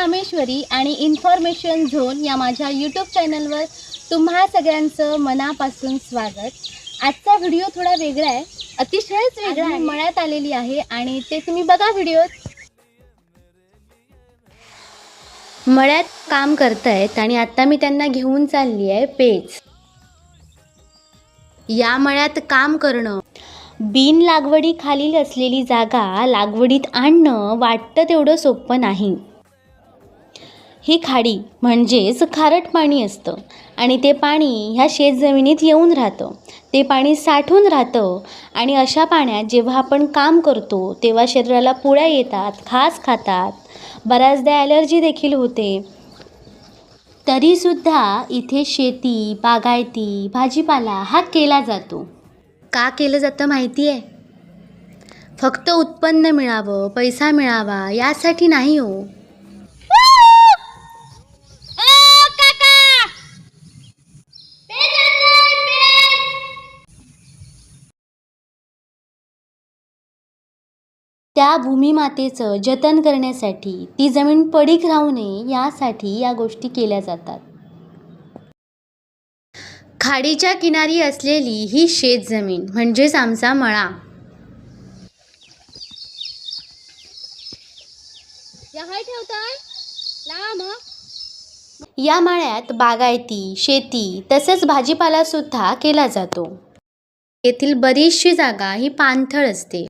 रामेश्वरी आणि information zone या माझ्या यूट्यूब चॅनलवर तुम्हा सगळ्यांचं मनापासून स्वागत। आजचा व्हिडिओ थोडा वेगळा आहे, अतिशयच वेगळा आहे। मळ्यात आलेली आहे आणि ते तुम्ही बघा व्हिडिओत। मळ्यात काम करतायत आणि आता मी त्यांना घेऊन चालली आहे पेज। या मळ्यात काम करणं, बिन लागवडी खालील असलेली जागा लागवडीत आणणं वाटतं तेवढं सोपं नाही। ही खाडी म्हणजेच खारट पाणी असतं आणि ते पाणी ह्या शेतजमिनीत येऊन राहतं, ते पाणी साठून राहतं आणि अशा पाण्यात जेव्हा आपण काम करतो तेव्हा शरीराला पुळ्या येतात, खाज खातात, बऱ्याचदा ॲलर्जी देखील होते। तरीसुद्धा इथे शेती, बागायती, भाजीपाला हा केला जातो। का केलं जातं माहिती आहे? फक्त उत्पन्न मिळावं, पैसा मिळावा यासाठी नाही हो। त्या भूमिमातेचं जतन करण्यासाठी, ती जमीन पडीक राहू नये यासाठी या गोष्टी केल्या जातात। खाडीच्या किनारी असलेली ही शेतजमीन म्हणजेच आमचा मळा। या मळ्यात बागायती, शेती तसेच भाजीपाला सुद्धा केला जातो। येथील बरीचशी जागा ही पाणथळ असते।